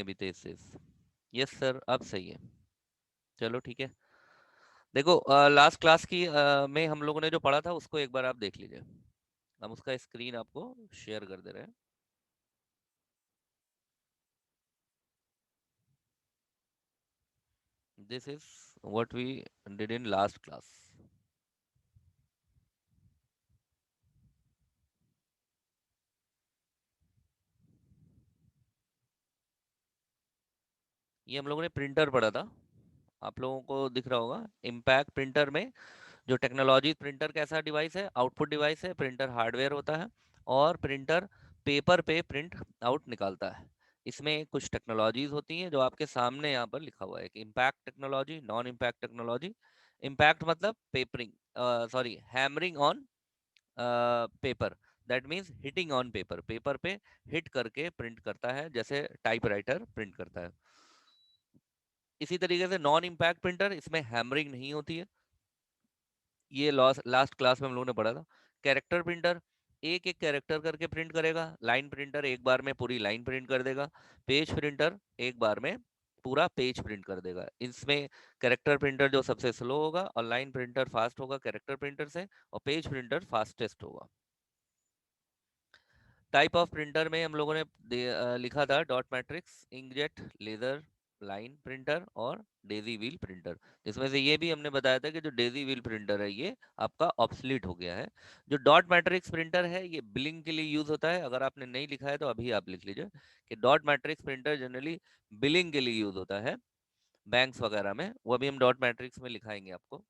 अभी this is yes sir, अब सही है। चलो ठीक है। देखो लास्ट क्लास की में हम लोगों ने जो पढ़ा था उसको एक बार आप देख लीजिए। हम उसका स्क्रीन आपको शेयर कर दे रहे हैं। This is what we did in last class. ये हम लोगों ने प्रिंटर पढ़ा था, आप लोगों को दिख रहा होगा। इम्पैक्ट प्रिंटर में जो टेक्नोलॉजी, प्रिंटर कैसा डिवाइस है, आउटपुट डिवाइस है, प्रिंटर हार्डवेयर होता है और प्रिंटर पेपर पे प्रिंट आउट निकालता है। इसमें कुछ टेक्नोलॉजीज होती हैं जो आपके सामने यहाँ पर लिखा हुआ है कि impact technology, non impact technology. Impact मतलब papering, sorry hammering on paper, that means hitting on paper, paper पे हिट करके प्रिंट करता है जैसे टाइपराइटर प्रिंट करता है। इसी तरीके से नॉन इम्पैक्ट प्रिंटर, इसमें हैमरिंग नहीं होती है। ये लास्ट क्लास में हम लोगों ने पढ़ा था। कैरेक्टर प्रिंटर एक एक कैरेक्टर करके प्रिंट करेगा। लाइन प्रिंटर एक बार में पूरी लाइन प्रिंट कर देगा। पेज प्रिंटर एक बार में पूरा पेज प्रिंट कर देगा। इसमें कैरेक्टर प्रिंटर जो सबसे स्लो होगा और लाइन प्रिंटर फास्ट होगा कैरेक्टर प्रिंटर से, और पेज प्रिंटर फास्टेस्ट होगा। टाइप ऑफ प्रिंटर में हम लोगों ने लिखा था dot matrix, inkjet, laser, line printer और डेजी व्हील प्रिंटर। जिसमें से ये भी हमने बताया था कि जो डेजी व्हील प्रिंटर है ये आपका ऑब्सलीट हो गया है। जो डॉट मैट्रिक्स प्रिंटर है ये बिलिंग के लिए यूज होता है। अगर आपने नहीं लिखा है तो अभी आप लिख लीजिए कि dot matrix printer generally billing के लिए यूज होता है बैंक्स वगैरह में, वो भी हम डॉट मैट्रिक्स में लिखाएंगे आपको।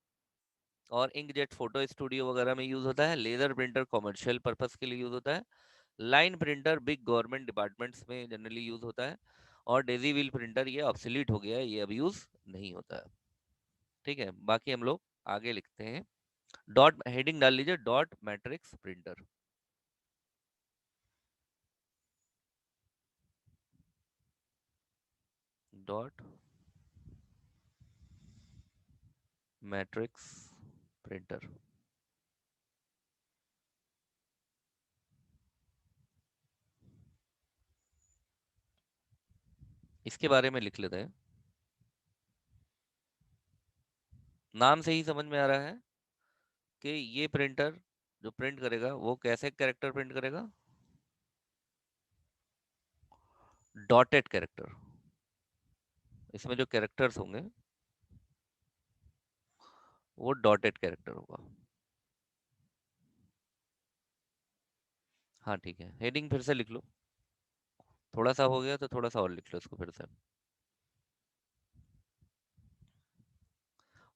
और इंकजेट फोटो स्टूडियो वगैरह में यूज होता है। लेजर प्रिंटर कॉमर्शियल पर्पस के लिए यूज होता है। Line printer big government departments में जनरली यूज होता है। और डेजी व्हील प्रिंटर ये ऑब्सोलीट हो गया है, ये अब यूज नहीं होता है। ठीक है, बाकी हम लोग आगे लिखते हैं। डॉट हेडिंग डाल लीजिए, dot matrix printer. Dot matrix printer. इसके बारे में लिख लेते हैं। नाम से ही समझ में आ रहा है कि ये प्रिंटर जो प्रिंट करेगा वो कैसे कैरेक्टर प्रिंट करेगा। Dotted character. इसमें जो कैरेक्टर्स होंगे वो डॉटेड कैरेक्टर होगा। हाँ ठीक है, हेडिंग फिर से लिख लो। थोड़ा सा हो गया तो थोड़ा सा और लिख लो इसको फिर से।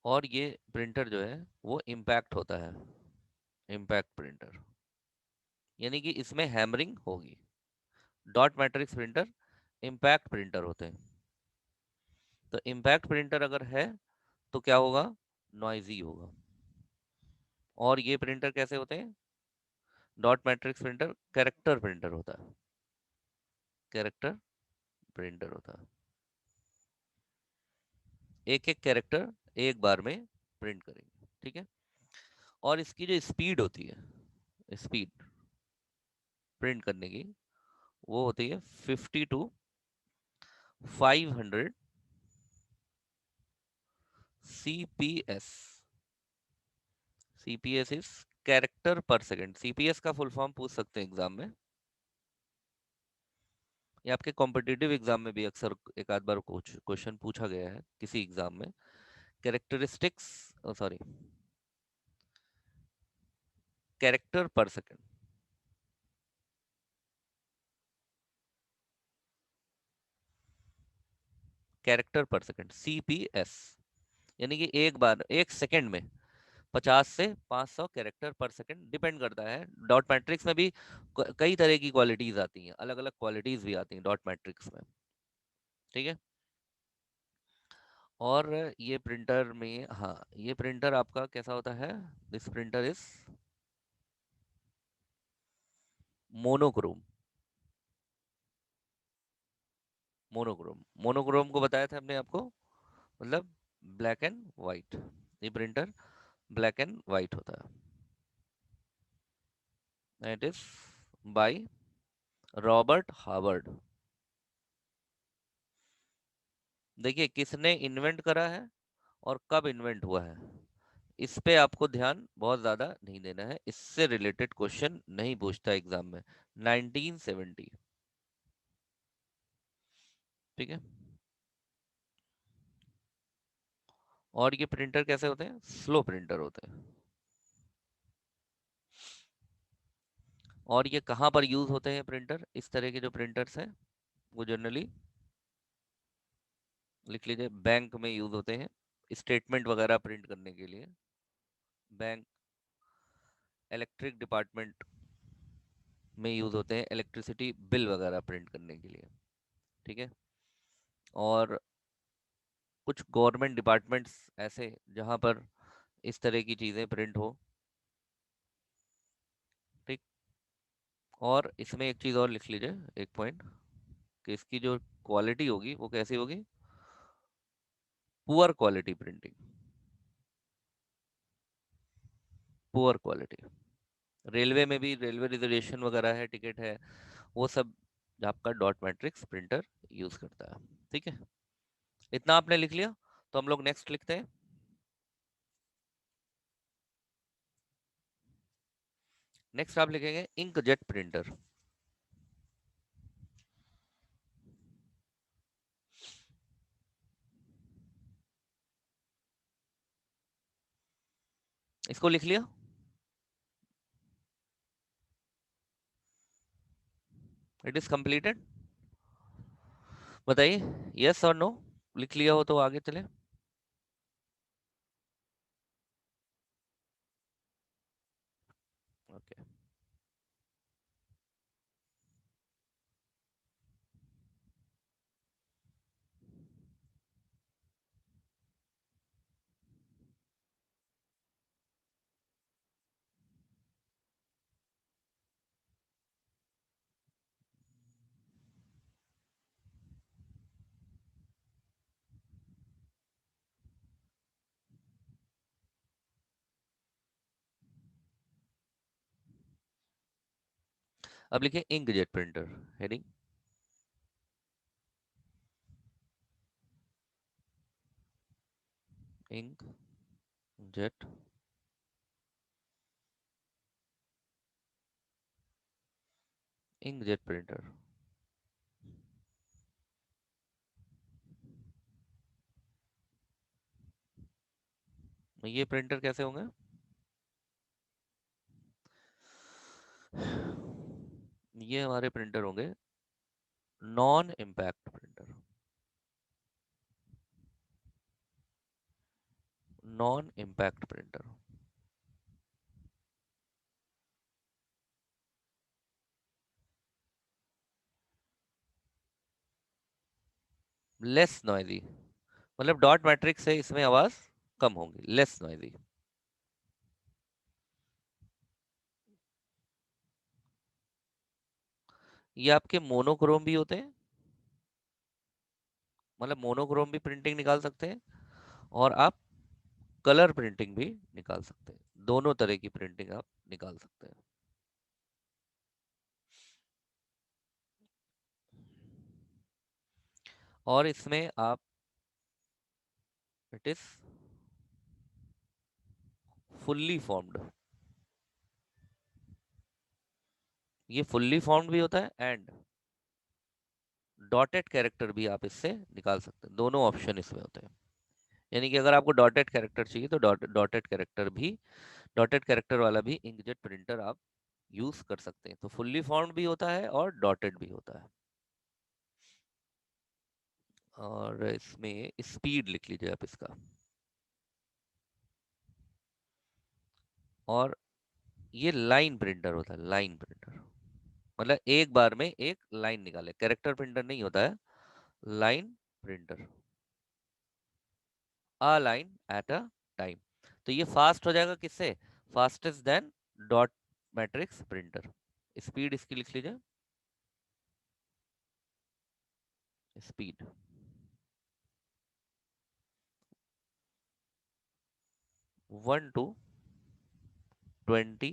और ये प्रिंटर जो है वो इम्पैक्ट होता है, इम्पैक्ट प्रिंटर, यानी कि इसमें हैमरिंग होगी। Dot matrix printer impact printer होते हैं। तो इम्पैक्ट प्रिंटर अगर है तो क्या होगा, नॉइजी होगा। और ये प्रिंटर कैसे होते हैं, dot matrix printer character printer होता है, कैरेक्टर प्रिंटर होता है। एक एक कैरेक्टर एक बार में प्रिंट करेंगे, ठीक है। और इसकी जो स्पीड होती है, स्पीड प्रिंट करने की, वो होती है 50 to 500 CPS। CPS is character per second. CPS का फुल फॉर्म पूछ सकते हैं एग्जाम में। ये आपके कॉम्पिटिटिव एग्जाम में भी अक्सर एक आध बार क्वेश्चन पूछा गया है किसी एग्जाम में। Characteristics, sorry, character per second, character per second CPS। यानी कि एक बार एक सेकंड में 50 से 500 कैरेक्टर पर सेकंड डिपेंड करता है। डॉट मैट्रिक्स में भी कई तरह की क्वालिटीज आती हैं, अलग अलग क्वालिटीज भी आती हैं डॉट मैट्रिक्स में, ठीक है। और ये प्रिंटर में, हाँ, ये प्रिंटर आपका कैसा होता है, this printer is monochrome. Monochrome, monochrome को बताया था हमने आपको, मतलब ब्लैक एंड वाइट। ये प्रिंटर ब्लैक एंड वाइट होता है। It is by Robert Harvard. देखिए किसने इन्वेंट करा है और कब इन्वेंट हुआ है, इस पे आपको ध्यान बहुत ज्यादा नहीं देना है, इससे रिलेटेड क्वेश्चन नहीं पूछता एग्जाम में। 1970। ठीक है। और ये प्रिंटर कैसे होते हैं, स्लो प्रिंटर होते हैं। और ये कहाँ पर यूज होते हैं प्रिंटर, इस तरह के जो प्रिंटर्स हैं वो जनरली, लिख लीजिए, बैंक में यूज होते हैं, स्टेटमेंट वगैरह प्रिंट करने के लिए। बैंक, इलेक्ट्रिक डिपार्टमेंट में यूज होते हैं, इलेक्ट्रिसिटी बिल वगैरह प्रिंट करने के लिए। ठीक है। और कुछ गवर्नमेंट डिपार्टमेंट्स ऐसे जहाँ पर इस तरह की चीज़ें प्रिंट हो। ठीक। और इसमें एक चीज़ और लिख लीजिए, एक पॉइंट, कि इसकी जो क्वालिटी होगी वो कैसी होगी, poor quality printing, poor quality. Railway में भी, रेलवे रिजर्वेशन वगैरह है, टिकट है, वो सब आपका डॉट मैट्रिक्स प्रिंटर यूज करता है। ठीक है। इतना आपने लिख लिया, तो हम लोग नेक्स्ट लिखते हैं। नेक्स्ट आप लिखेंगे इंकजेट प्रिंटर। इसको लिख लिया, इट इज कंप्लीटेड। बताइए, यस और नो, लिख लिया हो तो आगे चले। ओके। अब लिखिए inkjet printer, heading, ink jet, inkjet printer. ये प्रिंटर कैसे होंगे, ये हमारे प्रिंटर होंगे non impact printer, non impact printer. Less noisy, मतलब डॉट मैट्रिक्स से इसमें आवाज कम होगी, लेस नॉइजी। ये आपके मोनोक्रोम भी होते हैं, मतलब मोनोक्रोम भी प्रिंटिंग निकाल सकते हैं, और आप कलर प्रिंटिंग भी निकाल सकते हैं, दोनों तरह की प्रिंटिंग आप निकाल सकते हैं। और इसमें आप, इट इज फुल्ली फॉर्म्ड, ये फुल्ली फॉर्म्ड भी होता है, एंड डॉटेड कैरेक्टर भी आप इससे निकाल सकते हैं, दोनों ऑप्शन इसमें होते हैं। यानी कि अगर आपको डॉटेड कैरेक्टर चाहिए तो डॉटेड कैरेक्टर भी, डॉटेड कैरेक्टर वाला भी इंकजेट प्रिंटर आप यूज कर सकते हैं। तो फुल्ली फॉर्म्ड भी होता है और डॉटेड भी होता है। और इसमें स्पीड लिख लीजिए आप इसका। और ये लाइन प्रिंटर होता है, लाइन प्रिंटर, मतलब एक बार में एक लाइन निकाले, कैरेक्टर प्रिंटर नहीं होता है, line printer, a line at a time. तो ये फास्ट हो जाएगा किससे, fastest than dot matrix printer. Speed इसकी लिख लीजिए, speed 1 to 20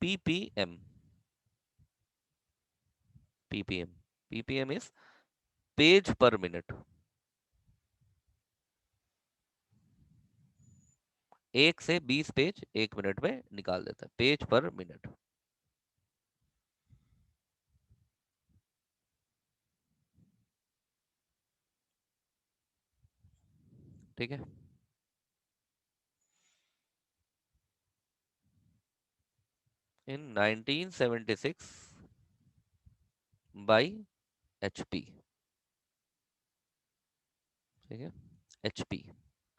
ppm, ppm, ppm is page per minute, 1 से 20 पेज 1 मिनट में निकाल देता है, पेज पर मिनट। ठीक है। इन 1976 बाई एचपी। ठीक है। एचपी,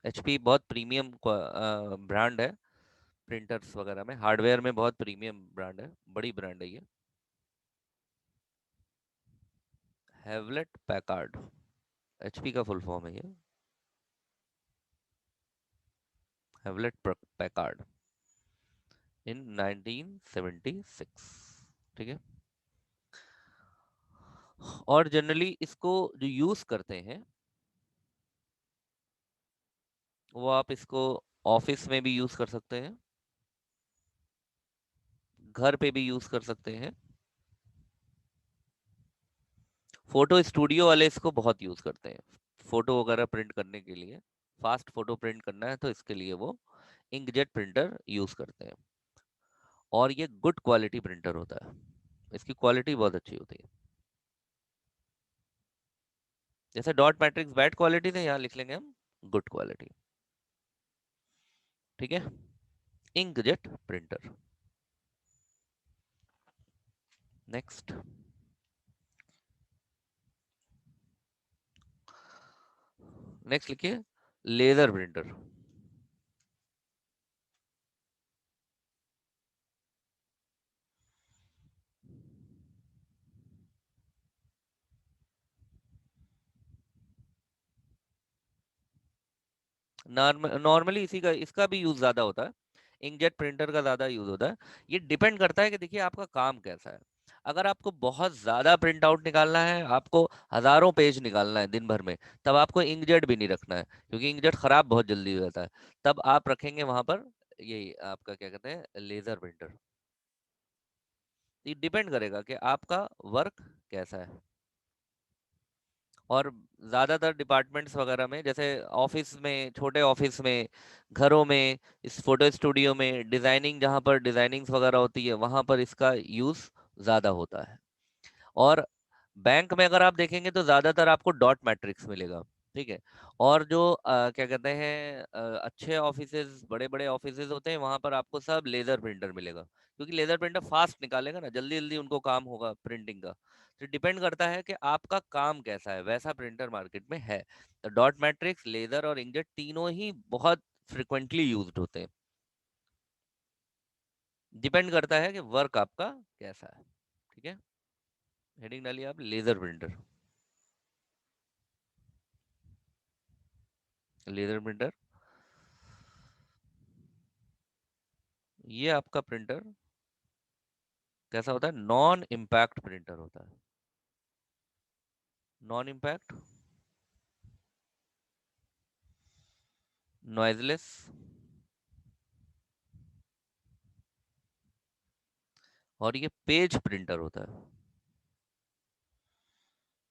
एचपी बहुत प्रीमियम ब्रांड है, प्रिंटर्स वगैरह में, हार्डवेयर में बहुत प्रीमियम ब्रांड है, बड़ी ब्रांड है ये। हैवलेट पैकार्ड, एचपी का फुल फॉर्म है ये, हैवलेट पैकार्ड, इन 1976। ठीक है। और जनरली इसको जो यूज करते हैं, वो आप इसको ऑफिस में भी यूज कर सकते हैं, घर पे भी यूज कर सकते हैं, फोटो स्टूडियो वाले इसको बहुत यूज करते हैं, फोटो वगैरह प्रिंट करने के लिए, फास्ट फोटो प्रिंट करना है तो इसके लिए वो इंकजेट प्रिंटर यूज करते हैं। और ये गुड क्वालिटी प्रिंटर होता है, इसकी क्वालिटी बहुत अच्छी होती है। जैसे डॉट मैट्रिक्स बैड क्वालिटी थे, यहाँ लिख लेंगे हम गुड क्वालिटी। ठीक है। Inkjet printer. नेक्स्ट, नेक्स्ट लिखिए लेजर प्रिंटर। नॉर्मली इसी का, इसका भी यूज ज्यादा होता है, इंकजेट प्रिंटर का ज्यादा यूज होता है। ये डिपेंड करता है कि देखिए आपका काम कैसा है। अगर आपको बहुत ज्यादा प्रिंट आउट निकालना है, आपको हजारों पेज निकालना है दिन भर में, तब आपको इंकजेट भी नहीं रखना है, क्योंकि इंकजेट खराब बहुत जल्दी हो जाता है। तब आप रखेंगे वहां पर यही आपका क्या कहते हैं, लेजर प्रिंटर। ये डिपेंड करेगा कि आपका वर्क कैसा है। और ज़्यादातर डिपार्टमेंट्स वगैरह में, जैसे ऑफिस में, छोटे ऑफिस में, घरों में, इस फोटो स्टूडियो में, डिज़ाइनिंग जहाँ पर डिज़ाइनिंग्स वगैरह होती है वहाँ पर इसका यूज़ ज़्यादा होता है। और बैंक में अगर आप देखेंगे तो ज़्यादातर आपको डॉट मैट्रिक्स मिलेगा। ठीक है। और जो क्या कहते हैं, अच्छे ऑफिसेज, बड़े बड़े ऑफिसेज होते हैं, वहाँ पर आपको सब लेज़र प्रिंटर मिलेगा, क्योंकि लेज़र प्रिंटर फास्ट निकालेगा ना, जल्दी जल्दी उनको काम होगा प्रिंटिंग का। तो डिपेंड करता है कि आपका काम कैसा है, वैसा प्रिंटर मार्केट में है। तो डॉट मैट्रिक्स, लेज़र और इंकजेट तीनों ही बहुत फ्रिक्वेंटली यूज्ड होते हैं। डिपेंड करता है कि वर्क आपका कैसा है। ठीक है। हेडिंग डालिए आप लेज़र प्रिंटर। लेज़र प्रिंटर, ये आपका प्रिंटर कैसा होता है, नॉन इम्पैक्ट प्रिंटर होता है। नॉन इम्पैक्ट, नॉइजलेस, और ये पेज प्रिंटर होता है।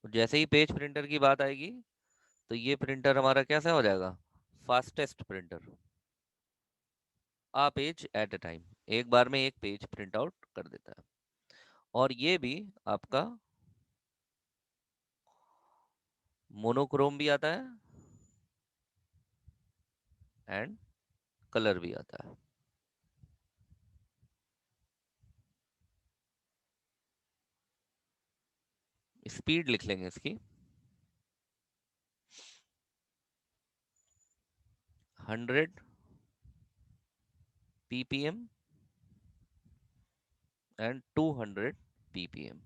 तो जैसे ही पेज प्रिंटर की बात आएगी, तो ये प्रिंटर हमारा कैसा हो जाएगा, fastest printer, a page at a time, एक बार में एक पेज प्रिंट आउट कर देता है। और ये भी आपका मोनोक्रोम भी आता है एंड कलर भी आता है। स्पीड लिख लेंगे इसकी, 100 ppm एंड 200 ppm।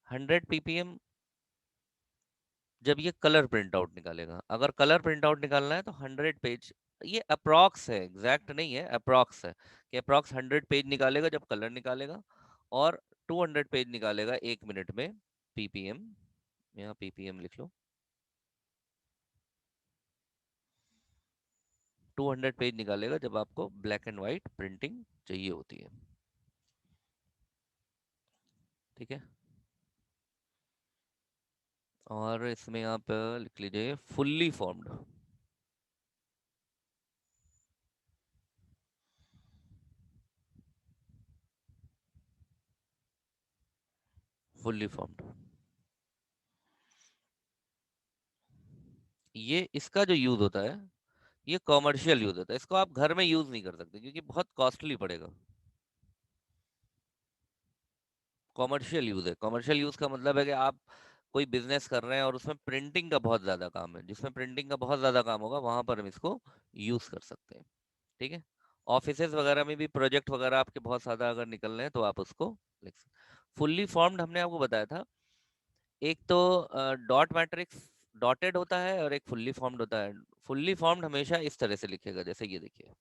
100 ppm जब ये कलर प्रिंट आउट निकालेगा, अगर कलर प्रिंट आउट निकालना है तो 100 पेज, ये अप्रॉक्स है, एग्जैक्ट नहीं है, अप्रॉक्स है कि अप्रॉक्स 100 पेज निकालेगा जब कलर निकालेगा। और 200 पेज निकालेगा 1 मिनट में, पीपीएम, यहाँ पीपीएम लिख लो। 200 पेज निकालेगा जब आपको ब्लैक एंड वाइट प्रिंटिंग चाहिए होती है। ठीक है। और इसमें आप लिख लीजिए फुल्ली फॉर्म्ड। फुल्ली फॉर्म्ड, ये इसका जो यूज होता है, ये कॉमर्शियल यूज होता है, इसको आप घर में यूज नहीं कर सकते क्योंकि बहुत कॉस्टली पड़ेगा। कॉमर्शियल यूज है, कॉमर्शियल यूज का मतलब है कि आप कोई बिजनेस कर रहे हैं और उसमें प्रिंटिंग का बहुत ज्यादा काम है, जिसमें प्रिंटिंग का बहुत ज्यादा काम होगा वहां पर हम इसको यूज कर सकते हैं। ठीक है। ऑफिसेज वगैरह में भी प्रोजेक्ट वगैरह आपके बहुत ज्यादा अगर निकल रहे हैं तो आप उसको लिख सकते। फुल्ली फॉर्म्ड हमने आपको बताया था, एक तो डॉट मैट्रिक्स डॉटेड होता है और एक फुल्ली फॉर्म्ड होता है। फुल्ली फॉर्म्ड हमेशा इस तरह से लिखेगा, जैसे ये देखिए,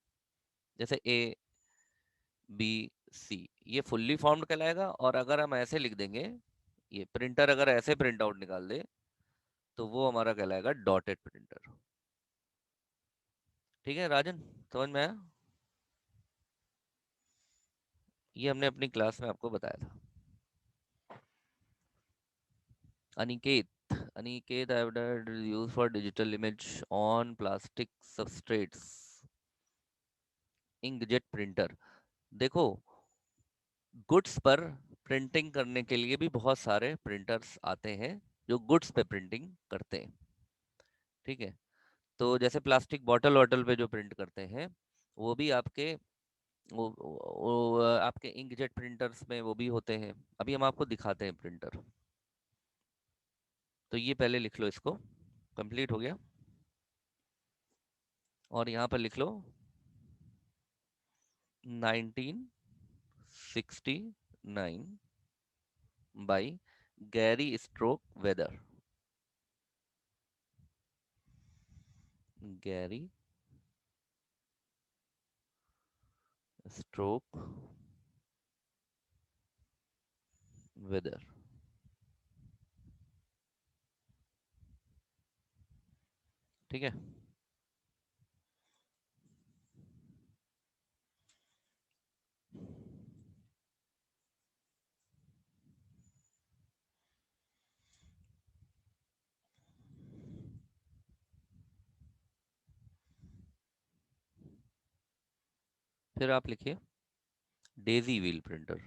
जैसे ए बी सी, ये फुल्ली फॉर्म्ड कहलाएगा। और अगर हम ऐसे लिख देंगे, ये प्रिंटर अगर ऐसे प्रिंट आउट निकाल दे, तो वो हमारा कहलाएगा डॉटेड प्रिंटर। ठीक है राजन, समझ में आया? ये हमने अपनी क्लास में आपको बताया था। Aniket, Aniket avoided use for digital image on plastic substrates, inkjet printer. देखो, गुड्स पर प्रिंटिंग करने के लिए भी बहुत सारे प्रिंटर्स आते हैं जो गुड्स पे प्रिंटिंग करते हैं। ठीक है। तो जैसे प्लास्टिक बॉटल वॉटल पे जो प्रिंट करते हैं, वो भी आपके आपके इंकजेट प्रिंटर्स में वो भी होते हैं। अभी हम आपको दिखाते हैं प्रिंटर। तो ये पहले लिख लो इसको, कंप्लीट हो गया। और यहाँ पर लिख लो 1969 by Gary Starkweather. Gary Starkweather. ठीक है। फिर आप लिखिए daisy wheel printer.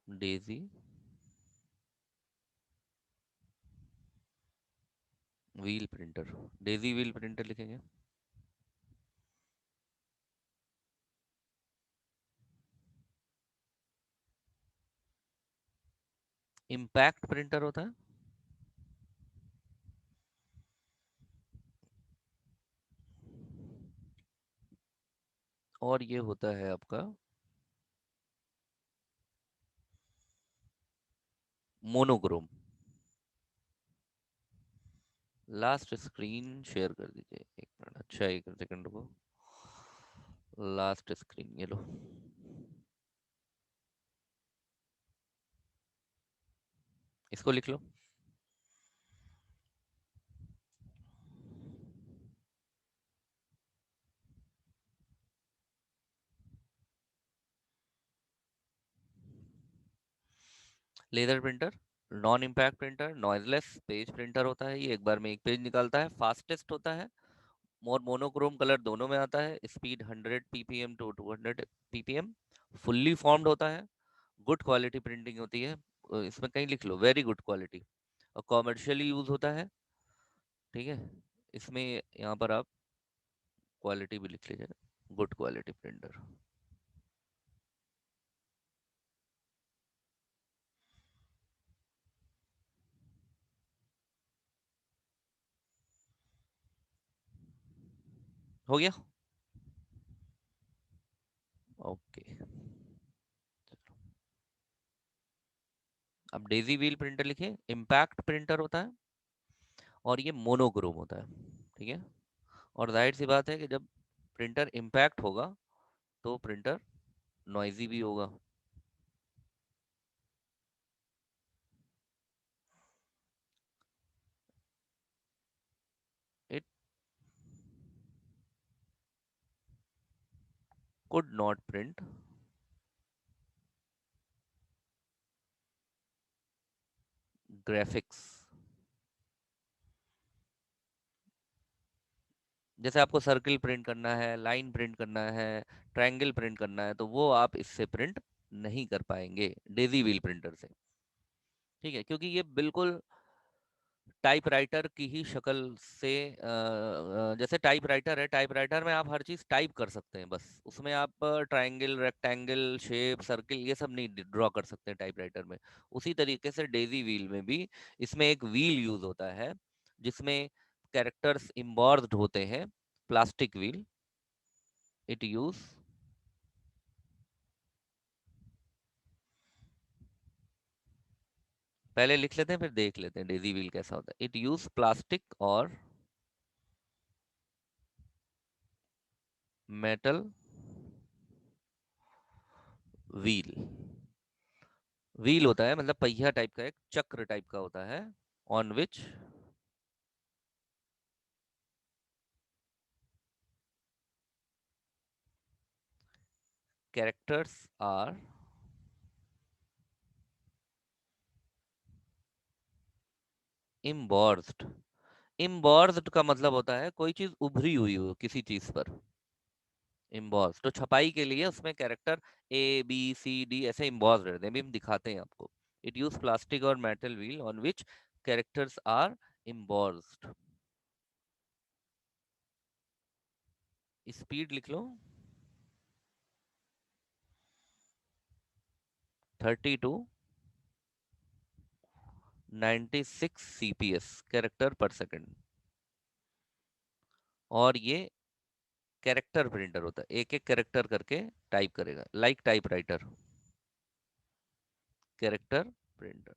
Daisy wheel printer, daisy wheel printer लिखेंगे। इम्पैक्ट प्रिंटर होता है, और ये होता है आपका मोनोक्रोम। लास्ट स्क्रीन शेयर कर दीजिए, एक मिनट, अच्छा एक सेकंड को। लास्ट स्क्रीन ये लो, इसको लिख लो। Laser printer, non impact printer, noiseless page printer होता है, ये एक बार में एक पेज निकालता है, फास्टेस्ट होता है, मोर मोनोक्रोम कलर दोनों में आता है, speed 100 PPM to 200 PPM, fully formed होता है, गुड क्वालिटी प्रिंटिंग होती है, इसमें कहीं लिख लो वेरी गुड क्वालिटी, और कॉमर्शियली यूज होता है। ठीक है। इसमें यहाँ पर आप क्वालिटी भी लिख लीजिए, गुड क्वालिटी प्रिंटर। हो गया। ओके। अब डेजी व्हील प्रिंटर लिखिए, इम्पैक्ट प्रिंटर होता है और ये मोनोक्रोम होता है। ठीक है। और जाहिर सी बात है कि जब प्रिंटर इम्पैक्ट होगा तो प्रिंटर नॉइजी भी होगा। could not print graphics। जैसे आपको सर्किल प्रिंट करना है, लाइन प्रिंट करना है, ट्रायंगल प्रिंट करना है, तो वो आप इससे प्रिंट नहीं कर पाएंगे डेजी व्हील प्रिंटर से। ठीक है, क्योंकि ये बिल्कुल टाइपराइटर की ही शक्ल से जैसे टाइपराइटर है, टाइपराइटर में आप हर चीज़ टाइप कर सकते हैं, बस उसमें आप ट्रायंगल, रेक्टेंगल, शेप, सर्किल ये सब नहीं ड्रॉ कर सकते हैं टाइपराइटर में। उसी तरीके से डेजी व्हील में भी इसमें एक व्हील यूज होता है जिसमें कैरेक्टर्स इम्बॉर्स्ड होते हैं, प्लास्टिक व्हील। इट यूज, पहले लिख लेते हैं फिर देख लेते हैं डेजी व्हील कैसा होता है। इट यूज प्लास्टिक और मेटल व्हील। व्हील होता है मतलब पहिया टाइप का, एक चक्र टाइप का होता है, ऑन विच कैरेक्टर्स आर इम्बॉर्स्ड। इम्बॉर्स्ड का मतलब होता है कोई चीज उभरी हुई हो किसी चीज पर, इम्बॉस। तो छपाई के लिए उसमें character A B C D ऐसे इम्बॉस रहते हैं, अभी हम दिखाते हैं आपको। इट यूज प्लास्टिक और metal wheel on which characters are embossed. Speed लिख लो, 3296 CPS कैरेक्टर पर सेकंड। और ये कैरेक्टर प्रिंटर होता है, एक एक कैरेक्टर करके टाइप करेगा, like typewriter. Character printer.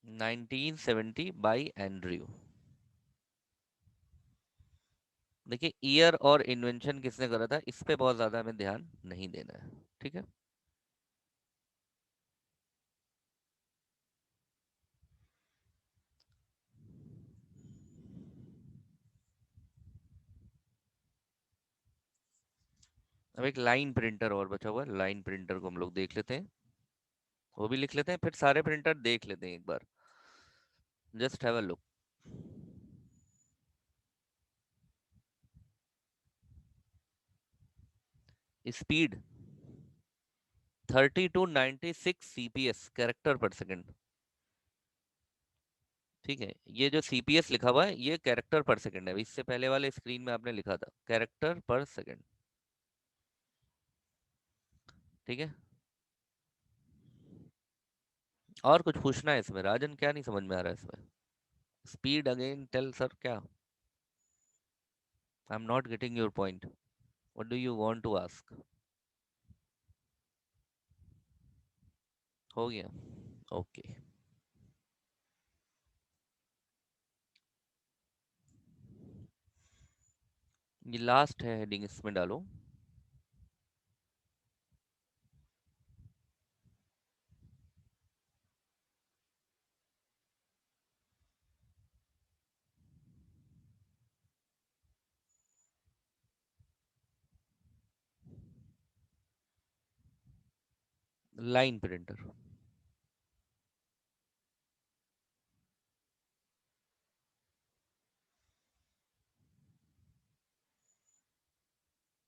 1970 by Andrew. देखिए, ईयर और इन्वेंशन किसने करा था इस पे बहुत ज्यादा हमें ध्यान नहीं देना है। ठीक है, अब एक लाइन प्रिंटर और बचा हुआ है, लाइन प्रिंटर को हम लोग देख लेते हैं, वो भी लिख लेते हैं, फिर सारे प्रिंटर देख लेते हैं एक बार। Just have a look. Speed 3296 CPS character per second. ठीक है, ये जो CPS लिखा हुआ है ये कैरेक्टर पर सेकंड है, इससे पहले वाले स्क्रीन में आपने लिखा था कैरेक्टर पर सेकंड। ठीक है, और कुछ पूछना है इसमें राजन? क्या नहीं समझ में आ रहा है इसमें? स्पीड अगेन टेल सर क्या? I am not getting your point, what do you want to ask? हो गया, ओके। ये लास्ट है हेडिंग, इसमें डालो लाइन प्रिंटर।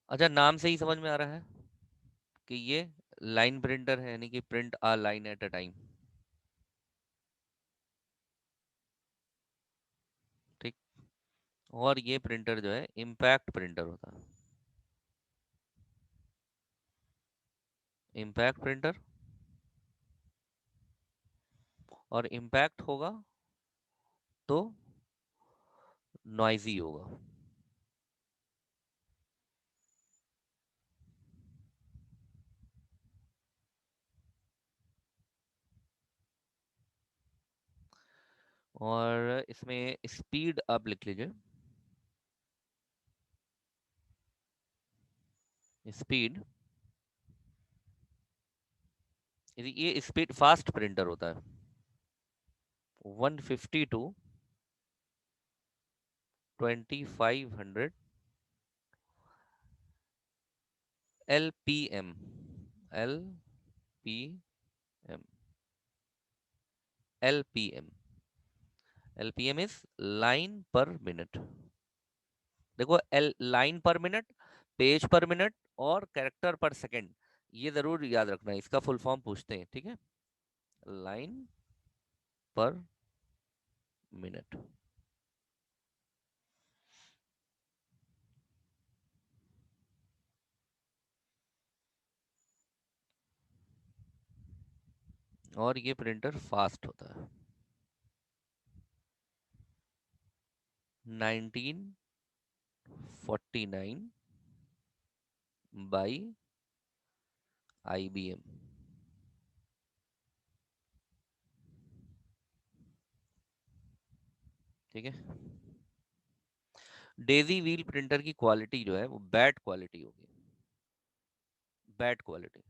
अच्छा, नाम से ही समझ में आ रहा है कि ये लाइन प्रिंटर है, यानी कि print a line at a time. ठीक, और ये प्रिंटर जो है इम्पैक्ट प्रिंटर होता है। इम्पैक्ट प्रिंटर, और इम्पैक्ट होगा तो नॉइजी होगा। और इसमें स्पीड आप लिख लीजिए, स्पीड, ये स्पीड फास्ट प्रिंटर होता है। 150 to 2500 LPM. LPM. LPM. LPM is line per minute. देखो, L line per minute, page per minute और कैरेक्टर पर सेकंड, ये जरूर याद रखना है। इसका फुल फॉर्म पूछते हैं, ठीक है। Line per minute. और ये प्रिंटर फास्ट होता है। 1949 बाई IBM। ठीक है। डेजी व्हील प्रिंटर की क्वालिटी जो है वो बैड क्वालिटी होगी। Bad quality.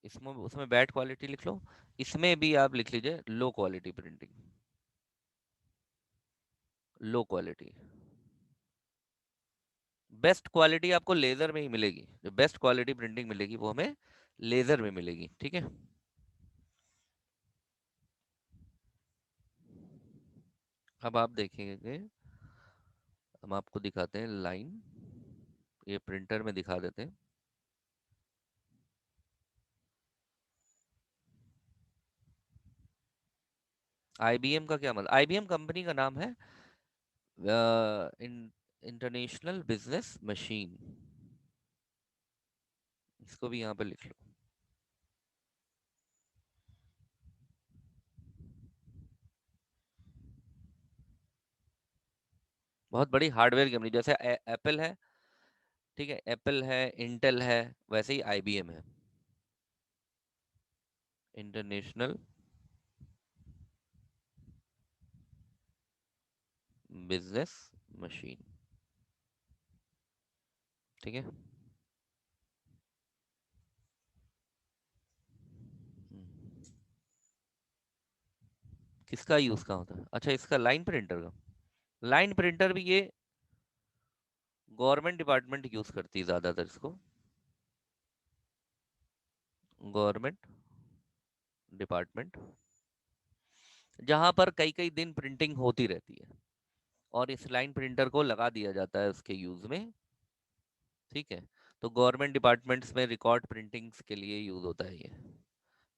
इसमें उसमें बैड क्वालिटी लिख लो। इसमें भी आप लिख लीजिए low quality printing. Low quality. Best quality आपको लेजर में ही मिलेगी। जो बेस्ट क्वालिटी प्रिंटिंग मिलेगी वो हमें लेजर में मिलेगी, ठीक है। अब आप देखेंगे, हम आपको दिखाते हैं लाइन, ये प्रिंटर में दिखा देते हैं। IBM का क्या मतलब? IBM कंपनी का नाम है इंटरनेशनल बिजनेस मशीन। इसको भी यहाँ पे लिख लो। बहुत बड़ी हार्डवेयर कंपनी, जैसे एप्पल है, ठीक है, एप्पल है, इंटेल है, वैसे ही IBM है। इंटरनेशनल बिजनेस मशीन, ठीक है। किसका यूज कहाँ होता है? अच्छा, इसका लाइन प्रिंटर का। लाइन प्रिंटर भी ये गवर्नमेंट डिपार्टमेंट यूज करती है ज्यादातर इसको। गवर्नमेंट डिपार्टमेंट, जहां पर कई कई दिन प्रिंटिंग होती रहती है, और इस लाइन प्रिंटर को लगा दिया जाता है उसके यूज में, ठीक है। तो गवर्नमेंट डिपार्टमेंट्स में रिकॉर्ड प्रिंटिंग्स के लिए यूज होता है ये।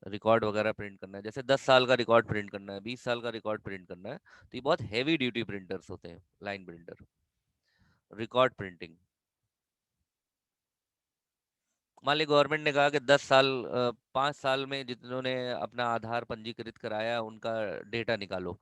रिकॉर्ड वगैरह प्रिंट करना है, जैसे 10 साल का रिकॉर्ड प्रिंट करना है, 20 साल का रिकॉर्ड प्रिंट करना है, तो ये बहुत हैवी ड्यूटी प्रिंटर्स होते हैं लाइन प्रिंटर। रिकॉर्ड प्रिंटिंग, मान ली गवर्नमेंट ने कहा कि 10 साल, 5 साल में जिन्होंने अपना आधार पंजीकृत कराया उनका डेटा निकालो,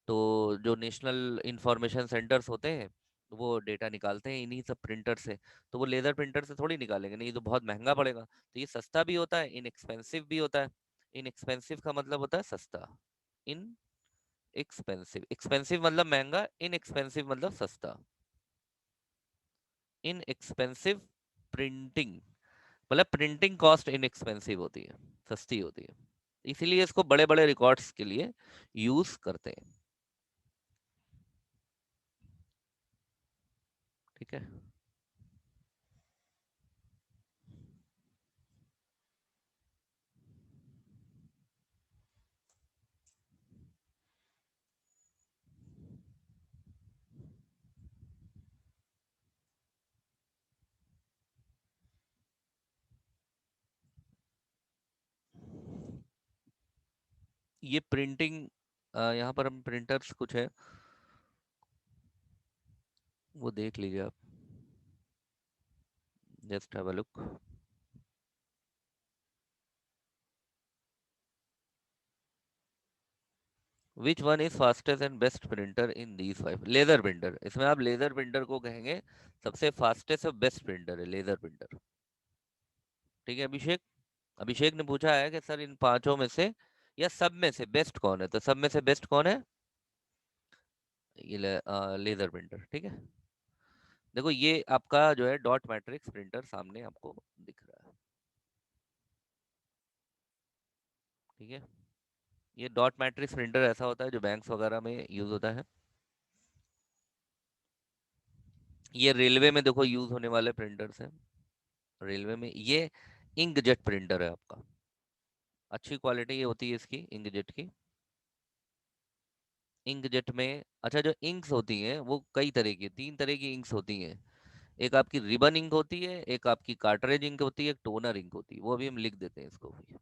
तो जो नेशनल इंफॉर्मेशन सेंटर्स होते हैं वो डेटा निकालते हैं इन्हीं सब प्रिंटर से। तो वो लेजर प्रिंटर से थोड़ी निकालेंगे, नहीं, ये तो बहुत महंगा पड़ेगा। तो ये सस्ता भी होता है, इनएक्सपेंसिव भी होता है। इनएक्सपेंसिव का मतलब होता है सस्ता। इन एक्सपेंसिव, एक्सपेंसिव मतलब महंगा, इनएक्सपेंसिव मतलब सस्ता। इनएक्सपेंसिव प्रिंटिंग मतलब प्रिंटिंग कॉस्ट इनएक्सपेंसिव होती है, सस्ती होती है। इसीलिए इसको बड़े बड़े रिकॉर्ड्स के लिए यूज करते हैं, ठीक है। ये प्रिंटिंग, यहाँ पर हम प्रिंटर्स कुछ है वो देख लीजिए आप। Just have a look. Which one is fastest and best printer in these 5? Laser printer, इसमें आप लेजर प्रिंटर को कहेंगे सबसे फास्टेस्ट और बेस्ट प्रिंटर है लेजर प्रिंटर, ठीक है। अभिषेक, अभिषेक ने पूछा है कि सर इन पांचों में से या सब में से बेस्ट कौन है, तो सब में से बेस्ट कौन है? ये लेजर प्रिंटर, ठीक है। देखो ये आपका जो है डॉट मैट्रिक्स प्रिंटर सामने आपको दिख रहा है, ठीक है। ये डॉट मैट्रिक्स प्रिंटर ऐसा होता है जो बैंक्स वगैरह में यूज होता है। ये रेलवे में देखो यूज होने वाले प्रिंटर्स हैं। रेलवे में ये इंकजेट प्रिंटर है आपका। अच्छी क्वालिटी ये होती है इसकी इंकजेट की। इंकजेट में अच्छा जो इंक्स होती हैं वो कई तरह की, तीन तरह की इंक्स होती हैं। एक आपकी रिबन इंक होती है, एक आपकी कार्टरेज इंक होती है, एक टोनर इंक होती है। वो अभी हम लिख देते हैं इसको भी।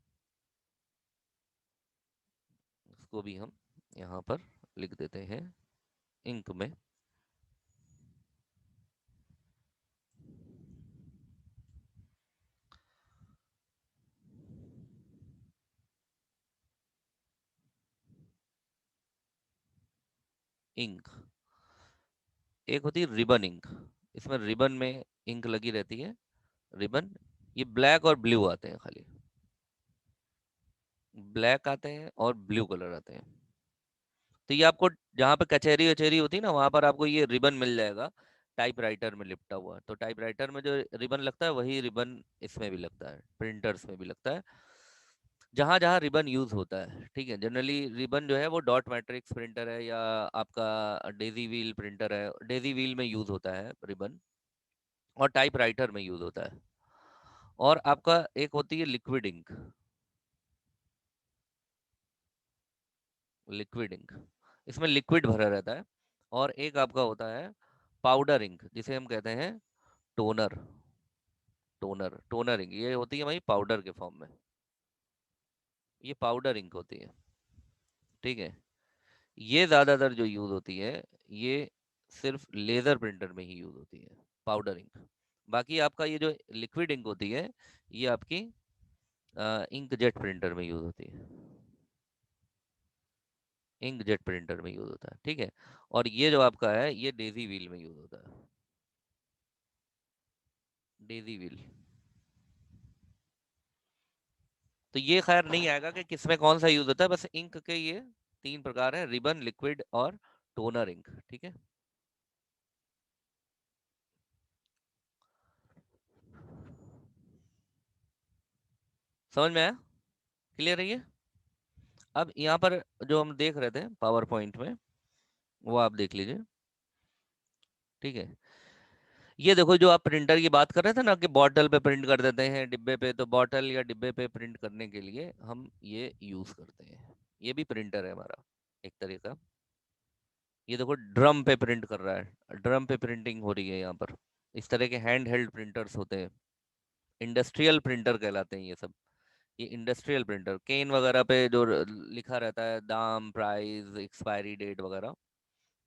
इसको भी हम यहाँ पर लिख देते हैं इंक में। इंक एक होती है रिबन इंक। इसमें रिबन में इंक लगी रहती है। रिबन ये ब्लैक और ब्लू आते हैं खाली। ब्लैक आते हैं और ब्लू कलर आते हैं। तो ये आपको जहाँ पे कचहरी वचेरी होती है ना वहां पर आपको ये रिबन मिल जाएगा टाइपराइटर में लिपटा हुआ। तो टाइपराइटर में जो रिबन लगता है वही रिबन इसमें भी लगता है, प्रिंटर्स में भी लगता है, जहां जहां रिबन यूज होता है। ठीक है, जनरली रिबन जो है वो डॉट मैट्रिक्स प्रिंटर है या आपका डेजी व्हील प्रिंटर है, डेजी व्हील में यूज होता है रिबन, और टाइपराइटर में यूज होता है। और आपका एक होती है लिक्विड इंक। लिक्विड इंक इसमें लिक्विड भरा रहता है। और एक आपका होता है पाउडर इंक जिसे हम कहते हैं टोनर। टोनर इंक ये होती है भाई पाउडर के फॉर्म में। ये पाउडर इंक होती है। ठीक है, ये ज्यादातर जो यूज होती है ये सिर्फ लेजर प्रिंटर में ही यूज होती है, पाउडर इंक। बाकी आपका ये जो लिक्विड इंक होती है ये आपकी इंक जेट प्रिंटर में यूज होती है। इंक जेट प्रिंटर में यूज होता है। ठीक है, और ये जो आपका है ये डेजी व्हील में यूज होता है। Daisy wheel. तो ये खैर नहीं आएगा कि किसमें कौन सा यूज होता है, बस इंक के ये तीन प्रकार है, रिबन, लिक्विड और टोनर इंक। ठीक है, समझ में आया? क्लियर है ये? अब यहाँ पर जो हम देख रहे थे पावर पॉइंट में वो आप देख लीजिए। ठीक है, ये देखो जो आप प्रिंटर की बात कर रहे थे ना कि बॉटल पे प्रिंट कर देते हैं डिब्बे पे, तो बॉटल या डिब्बे पे प्रिंट करने के लिए हम ये यूज करते हैं। ये भी प्रिंटर है हमारा एक तरह का। ये देखो ड्रम पे प्रिंट कर रहा है, ड्रम पे प्रिंटिंग हो रही है यहाँ पर। इस तरह के हैंड हेल्ड प्रिंटर्स होते हैं, इंडस्ट्रियल प्रिंटर कहलाते हैं ये सब। ये इंडस्ट्रियल प्रिंटर केन वगैरह पे जो लिखा रहता है दाम, प्राइस, एक्सपायरी डेट वगैरह,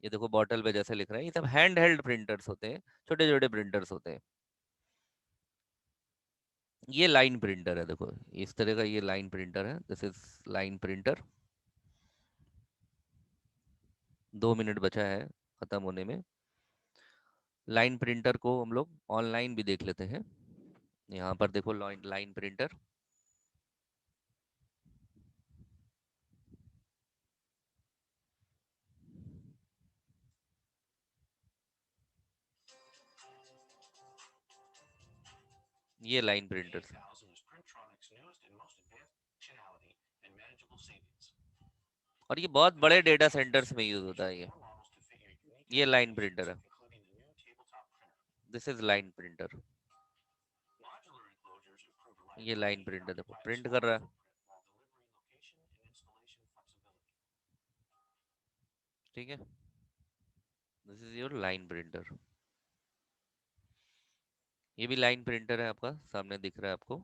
ये देखो बॉटल पे जैसे लिख रहे हैं, ये सब हैंड हेल्ड प्रिंटर्स होते हैं, छोटे छोटे प्रिंटर्स होते हैं। ये लाइन प्रिंटर है, देखो इस तरह का ये लाइन प्रिंटर है, this is line printer. 2 minute बचा है खत्म होने में। लाइन प्रिंटर को हम लोग ऑनलाइन भी देख लेते हैं। यहाँ पर देखो लाइन लाइन प्रिंटर। ये लाइन प्रिंटर, और ये बहुत बड़े डेटा सेंटर्स में यूज होता है ये लाइन प्रिंटर है। This is line printer. ये लाइन प्रिंटर देखो प्रिंट कर रहा है। ठीक है, this is your line printer. ये भी लाइन प्रिंटर है आपका, सामने दिख रहा है आपको।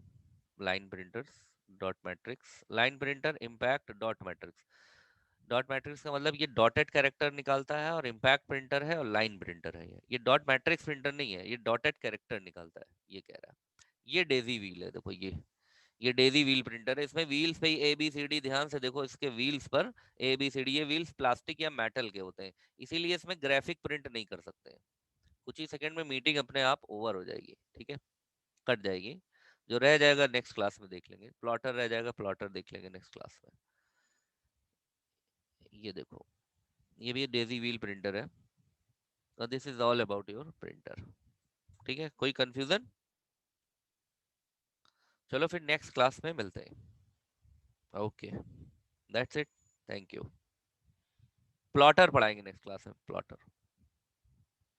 Line printers, dot matrix line printer, impact dot matrix. Dot matrix का मतलब ये डॉटेड कैरेक्टर निकालता है, और इम्पैक्ट प्रिंटर है, और लाइन प्रिंटर है। ये डॉट मैट्रिक्स प्रिंटर नहीं है, ये डॉटेड कैरेक्टर निकालता है, ये कह रहा है। ये डेजी व्हील है, देखो ये डेजी व्हील प्रिंटर है। इसमें व्हील्स पे ए बी सी डी, ध्यान से देखो इसके व्हील्स पर ए बी सी डी। ये व्हील्स प्लास्टिक या मेटल के होते हैं, इसीलिए इसमें ग्राफिक प्रिंट नहीं कर सकते। कुछ ही सेकंड में मीटिंग अपने आप ओवर हो जाएगी। ठीक है, कट जाएगी। जो रह जाएगा नेक्स्ट क्लास में देख लेंगे, प्लॉटर रह जाएगा, प्लॉटर देख लेंगे नेक्स्ट क्लास में। ये देखो ये भी डेजी व्हील प्रिंटर है। तो this is all about your printer. ठीक है, कोई कंफ्यूजन? चलो फिर नेक्स्ट क्लास में मिलते हैं। Okay, that's it. Thank you. Plotter पढ़ाएंगे नेक्स्ट क्लास में, प्लॉटर।